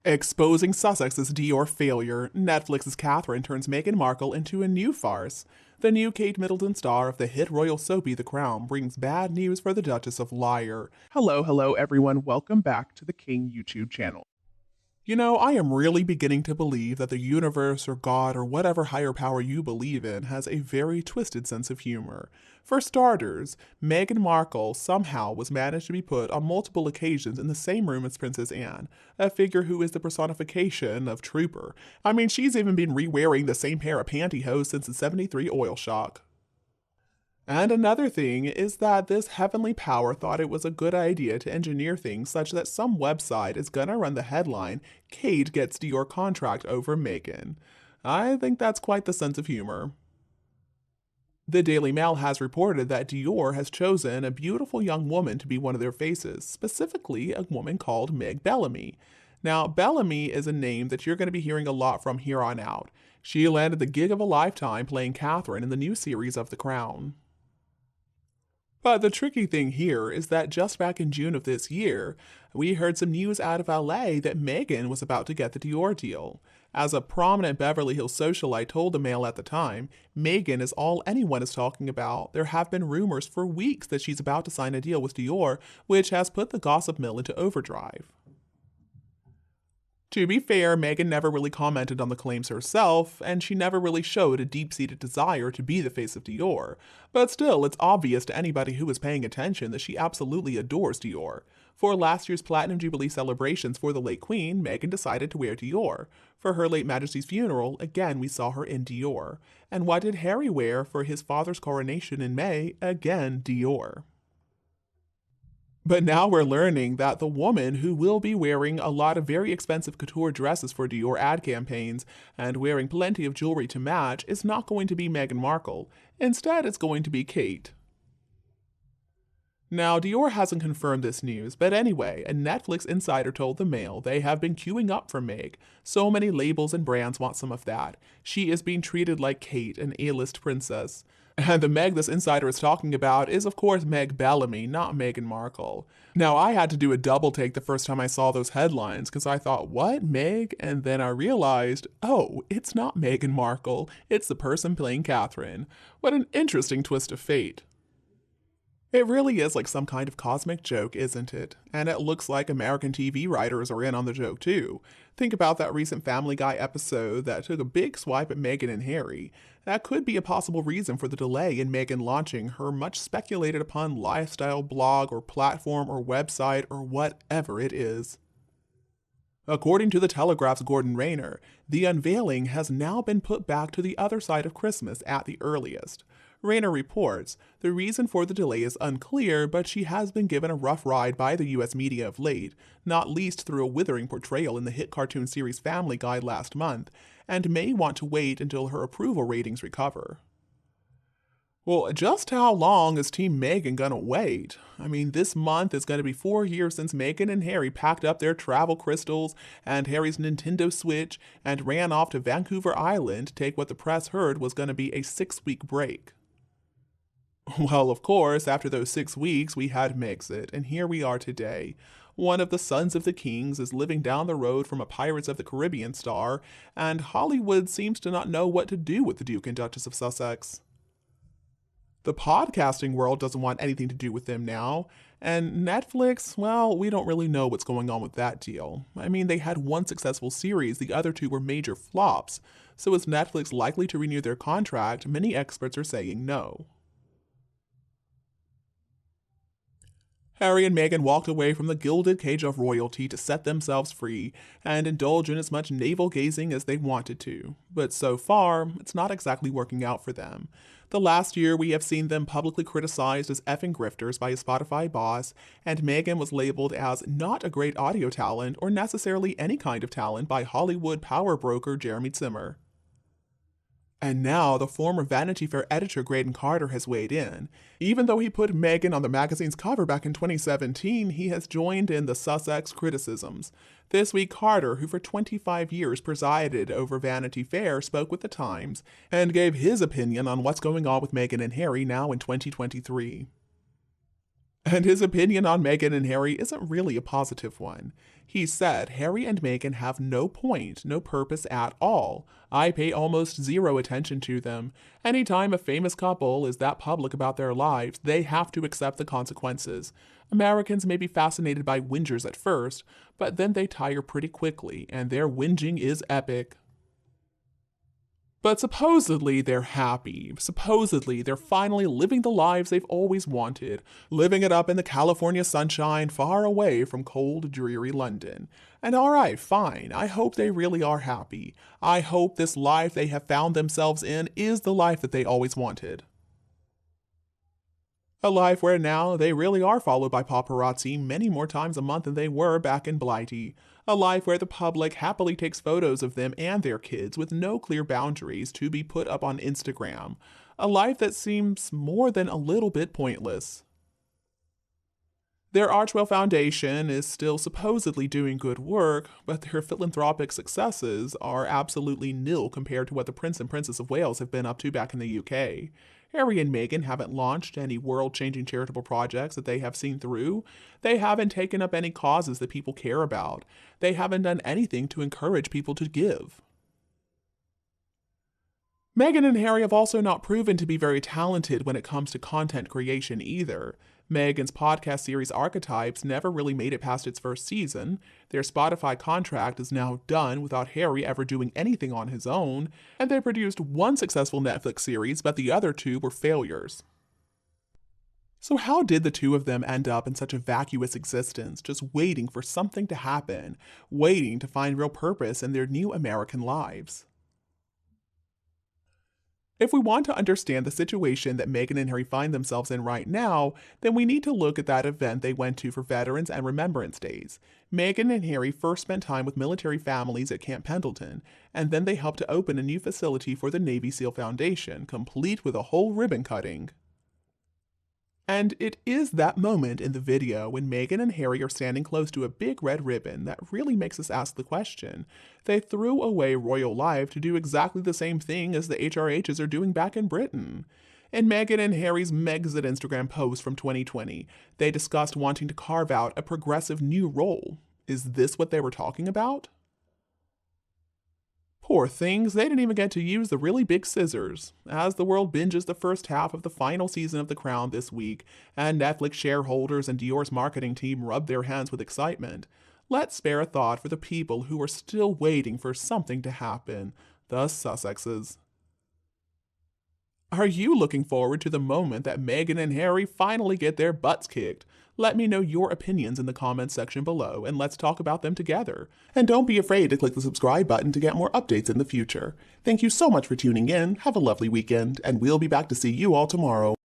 Exposing Sussex's Dior failure, Netflix's Catherine turns Meghan Markle into a new farce. The new Kate Middleton star of the hit royal soapie The Crown brings bad news for the Duchess of Liar. Hello everyone, welcome back to the King YouTube channel. You know, I am really beginning to believe that the universe or God or whatever higher power you believe in has a very twisted sense of humor. For starters, Meghan Markle somehow was managed to be put on multiple occasions in the same room as Princess Anne, a figure who is the personification of trooper. I mean, she's even been re-wearing the same pair of pantyhose since the 73 oil shock. And another thing is that this heavenly power thought it was a good idea to engineer things such that some website is gonna run the headline, Kate gets Dior contract over Meghan. I think that's quite the sense of humor. The Daily Mail has reported that Dior has chosen a beautiful young woman to be one of their faces, specifically a woman called Meg Bellamy. Now, Bellamy is a name that you're going to be hearing a lot from here on out. She landed the gig of a lifetime playing Catherine in the new series of The Crown. But the tricky thing here is that just back in June of this year, we heard some news out of LA that Meghan was about to get the Dior deal. As a prominent Beverly Hills socialite told the Mail at the time, Meghan is all anyone is talking about. There have been rumors for weeks that she's about to sign a deal with Dior, which has put the gossip mill into overdrive. To be fair, Meghan never really commented on the claims herself, and she never really showed a deep-seated desire to be the face of Dior. But still, it's obvious to anybody who is paying attention that she absolutely adores Dior. For last year's Platinum Jubilee celebrations for the late Queen, Meghan decided to wear Dior. For her late Majesty's funeral, again we saw her in Dior. And what did Harry wear for his father's coronation in May? Again, Dior. But now we're learning that the woman who will be wearing a lot of very expensive couture dresses for Dior ad campaigns and wearing plenty of jewelry to match is not going to be Meghan Markle. Instead, it's going to be Kate. Now, Dior hasn't confirmed this news, but anyway, a Netflix insider told the Mail they have been queuing up for Meg. So many labels and brands want some of that. She is being treated like Kate, an A-list princess. And the Meg this insider is talking about is, of course, Meg Bellamy, not Meghan Markle. Now, I had to do a double take the first time I saw those headlines because I thought, what, Meg? And then I realized, oh, it's not Meghan Markle, it's the person playing Catherine. What an interesting twist of fate. It really is like some kind of cosmic joke, isn't it? And it looks like American TV writers are in on the joke too. Think about that recent Family Guy episode that took a big swipe at Meghan and Harry. That could be a possible reason for the delay in Meghan launching her much speculated upon lifestyle blog or platform or website or whatever it is. According to the Telegraph's Gordon Rayner, the unveiling has now been put back to the other side of Christmas at the earliest. Rayner reports, the reason for the delay is unclear, but she has been given a rough ride by the US media of late, not least through a withering portrayal in the hit cartoon series Family Guy last month, and may want to wait until her approval ratings recover. Well, just how long is Team Meghan gonna wait? I mean, this month is gonna be 4 years since Meghan and Harry packed up their travel crystals and Harry's Nintendo Switch and ran off to Vancouver Island to take what the press heard was gonna be a 6-week break. Well, of course, after those 6 weeks, we had Megxit, and here we are today. One of the sons of the kings is living down the road from a Pirates of the Caribbean star, and Hollywood seems to not know what to do with the Duke and Duchess of Sussex. The podcasting world doesn't want anything to do with them now, and Netflix, well, we don't really know what's going on with that deal. I mean, they had one successful series, the other two were major flops, so is Netflix likely to renew their contract? Many experts are saying no. Harry and Meghan walked away from the gilded cage of royalty to set themselves free and indulge in as much navel-gazing as they wanted to. But so far, it's not exactly working out for them. The last year, we have seen them publicly criticized as effing grifters by a Spotify boss, and Meghan was labeled as not a great audio talent or necessarily any kind of talent by Hollywood power broker Jeremy Zimmer. And now the former Vanity Fair editor Graydon Carter has weighed in. Even though he put Meghan on the magazine's cover back in 2017, he has joined in the Sussex criticisms. This week, Carter, who for 25 years presided over Vanity Fair, spoke with the Times and gave his opinion on what's going on with Meghan and Harry now in 2023. And his opinion on Meghan and Harry isn't really a positive one. He said, Harry and Meghan have no point, no purpose at all. I pay almost zero attention to them. Anytime a famous couple is that public about their lives, they have to accept the consequences. Americans may be fascinated by whingers at first, but then they tire pretty quickly, and their whinging is epic. But supposedly they're happy. Supposedly they're finally living the lives they've always wanted, living it up in the California sunshine far away from cold, dreary London. And alright, fine, I hope they really are happy. I hope this life they have found themselves in is the life that they always wanted. A life where now they really are followed by paparazzi many more times a month than they were back in Blighty. A life where the public happily takes photos of them and their kids with no clear boundaries to be put up on Instagram. A life that seems more than a little bit pointless. Their Archwell Foundation is still supposedly doing good work, but their philanthropic successes are absolutely nil compared to what the Prince and Princess of Wales have been up to back in the UK. Harry and Meghan haven't launched any world-changing charitable projects that they have seen through. They haven't taken up any causes that people care about. They haven't done anything to encourage people to give. Meghan and Harry have also not proven to be very talented when it comes to content creation either. Meghan's podcast series Archetypes never really made it past its first season. Their Spotify contract is now done without Harry ever doing anything on his own, and they produced one successful Netflix series, but the other two were failures. So how did the two of them end up in such a vacuous existence, just waiting for something to happen, waiting to find real purpose in their new American lives? If we want to understand the situation that Meghan and Harry find themselves in right now, then we need to look at that event they went to for Veterans and Remembrance Days. Meghan and Harry first spent time with military families at Camp Pendleton, and then they helped to open a new facility for the Navy SEAL Foundation, complete with a whole ribbon cutting. And it is that moment in the video when Meghan and Harry are standing close to a big red ribbon that really makes us ask the question. They threw away royal life to do exactly the same thing as the HRHs are doing back in Britain. In Meghan and Harry's Megxit Instagram post from 2020, they discussed wanting to carve out a progressive new role. Is this what they were talking about? Poor things, they didn't even get to use the really big scissors. As the world binges the first half of the final season of The Crown this week, and Netflix shareholders and Dior's marketing team rub their hands with excitement, let's spare a thought for the people who are still waiting for something to happen, the Sussexes. Are you looking forward to the moment that Meghan and Harry finally get their butts kicked? Let me know your opinions in the comments section below, and let's talk about them together. And don't be afraid to click the subscribe button to get more updates in the future. Thank you so much for tuning in, have a lovely weekend, and we'll be back to see you all tomorrow.